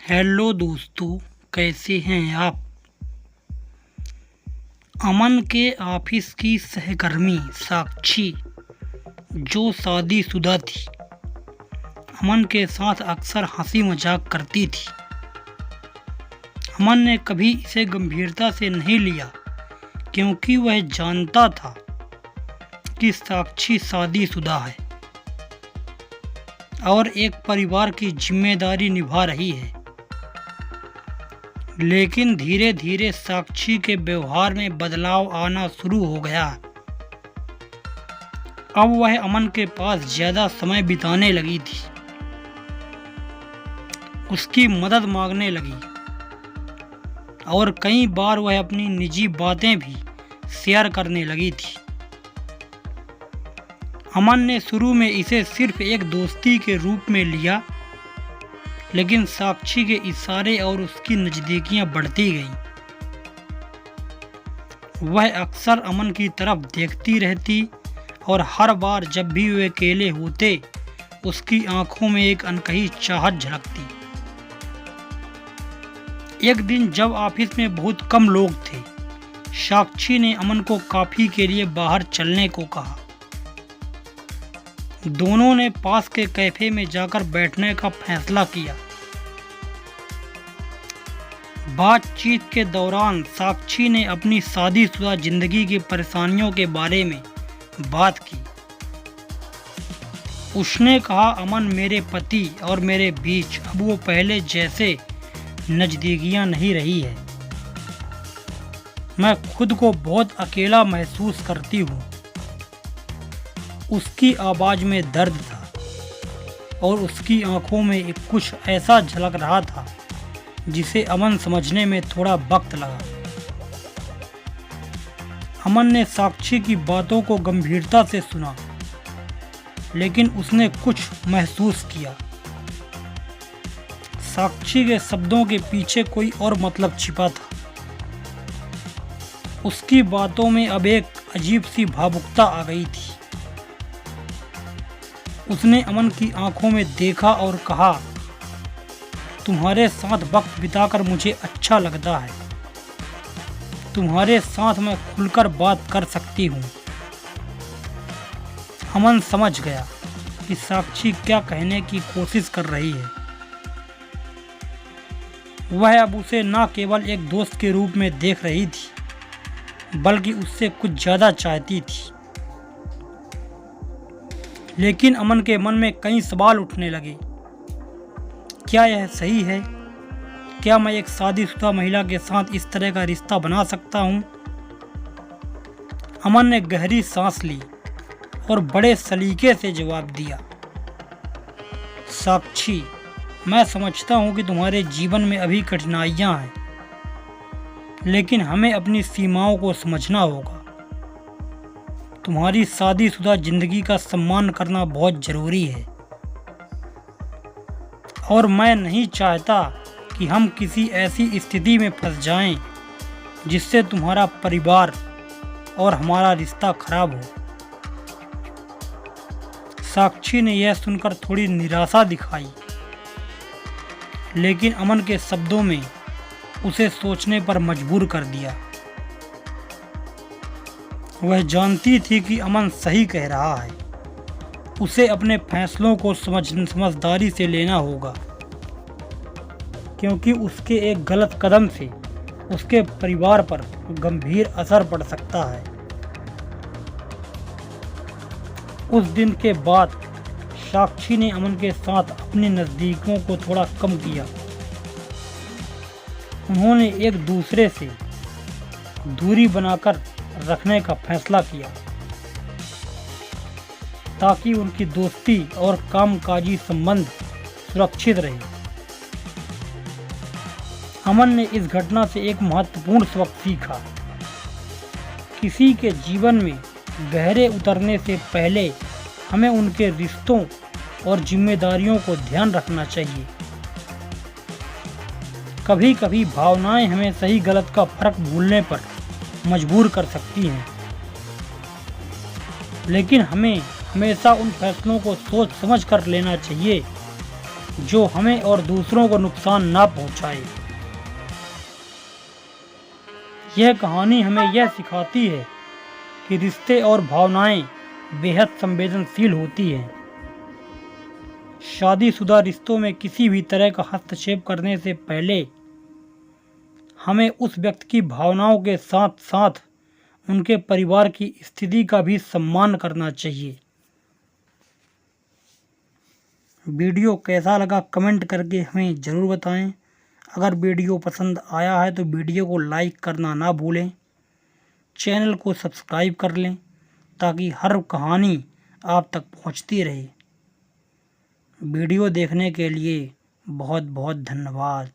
Hello दोस्तों, कैसे हैं आप। अमन के ऑफिस की सहकर्मी साक्षी, जो शादीशुदा थी, अमन के साथ अक्सर हंसी मजाक करती थी। अमन ने कभी इसे गंभीरता से नहीं लिया, क्योंकि वह जानता था कि साक्षी शादीशुदा है और एक परिवार की जिम्मेदारी निभा रही है। लेकिन धीरे धीरे साक्षी के व्यवहार में बदलाव आना शुरू हो गया। अब वह अमन के पास ज्यादा समय बिताने लगी थी, उसकी मदद मांगने लगी और कई बार वह अपनी निजी बातें भी शेयर करने लगी थी। अमन ने शुरू में इसे सिर्फ एक दोस्ती के रूप में लिया, लेकिन साक्षी के इशारे और उसकी नज़दीकियां बढ़ती गईं। वह अक्सर अमन की तरफ देखती रहती और हर बार जब भी वे अकेले होते, उसकी आंखों में एक अनकही चाहत झलकती। एक दिन जब ऑफिस में बहुत कम लोग थे, साक्षी ने अमन को कॉफी के लिए बाहर चलने को कहा। दोनों ने पास के कैफे में जाकर बैठने का फैसला किया। बातचीत के दौरान साक्षी ने अपनी शादीशुदा जिंदगी की परेशानियों के बारे में बात की। उसने कहा, अमन, मेरे पति और मेरे बीच अब वो पहले जैसे नज़दीकियां नहीं रही है। मैं खुद को बहुत अकेला महसूस करती हूँ। उसकी आवाज़ में दर्द था और उसकी आंखों में कुछ ऐसा झलक रहा था जिसे अमन समझने में थोड़ा वक्त लगा। अमन ने साक्षी की बातों को गंभीरता से सुना, लेकिन उसने कुछ महसूस किया। साक्षी के शब्दों के पीछे कोई और मतलब छिपा था। उसकी बातों में अब एक अजीब सी भावुकता आ गई थी। उसने अमन की आंखों में देखा और कहा, तुम्हारे साथ वक्त बिताकर मुझे अच्छा लगता है। तुम्हारे साथ मैं खुलकर बात कर सकती हूँ। अमन समझ गया कि साक्षी क्या कहने की कोशिश कर रही है। वह अब उसे न केवल एक दोस्त के रूप में देख रही थी, बल्कि उससे कुछ ज्यादा चाहती थी। लेकिन अमन के मन में कई सवाल उठने लगे। क्या यह सही है? क्या मैं एक शादीशुदा महिला के साथ इस तरह का रिश्ता बना सकता हूँ? अमन ने गहरी सांस ली और बड़े सलीके से जवाब दिया, साक्षी, मैं समझता हूँ कि तुम्हारे जीवन में अभी कठिनाइयाँ हैं, लेकिन हमें अपनी सीमाओं को समझना होगा। तुम्हारी शादीशुदा जिंदगी का सम्मान करना बहुत जरूरी है और मैं नहीं चाहता कि हम किसी ऐसी स्थिति में फंस जाएं जिससे तुम्हारा परिवार और हमारा रिश्ता खराब हो। साक्षी ने यह सुनकर थोड़ी निराशा दिखाई, लेकिन अमन के शब्दों में उसे सोचने पर मजबूर कर दिया। वह जानती थी कि अमन सही कह रहा है। उसे अपने फैसलों को समझदारी से लेना होगा, क्योंकि उसके एक गलत कदम से उसके परिवार पर गंभीर असर पड़ सकता है। उस दिन के बाद साक्षी ने अमन के साथ अपनी नज़दीकियों को थोड़ा कम किया। उन्होंने एक दूसरे से दूरी बनाकर रखने का फैसला किया, ताकि उनकी दोस्ती और कामकाजी संबंध सुरक्षित रहे। अमन ने इस घटना से एक महत्वपूर्ण सबक सीखा। किसी के जीवन में गहरे उतरने से पहले हमें उनके रिश्तों और जिम्मेदारियों को ध्यान रखना चाहिए। कभी कभी भावनाएं हमें सही गलत का फर्क भूलने पर मजबूर कर सकती हैं, लेकिन हमें हमेशा उन फैसलों को सोच समझ कर लेना चाहिए जो हमें और दूसरों को नुकसान ना पहुंचाए। यह कहानी हमें यह सिखाती है कि रिश्ते और भावनाएं बेहद संवेदनशील होती हैं। शादीशुदा रिश्तों में किसी भी तरह का हस्तक्षेप करने से पहले हमें उस व्यक्ति की भावनाओं के साथ साथ उनके परिवार की स्थिति का भी सम्मान करना चाहिए। वीडियो कैसा लगा कमेंट करके हमें ज़रूर बताएं। अगर वीडियो पसंद आया है तो वीडियो को लाइक करना ना भूलें। चैनल को सब्सक्राइब कर लें ताकि हर कहानी आप तक पहुंचती रहे। वीडियो देखने के लिए बहुत बहुत धन्यवाद।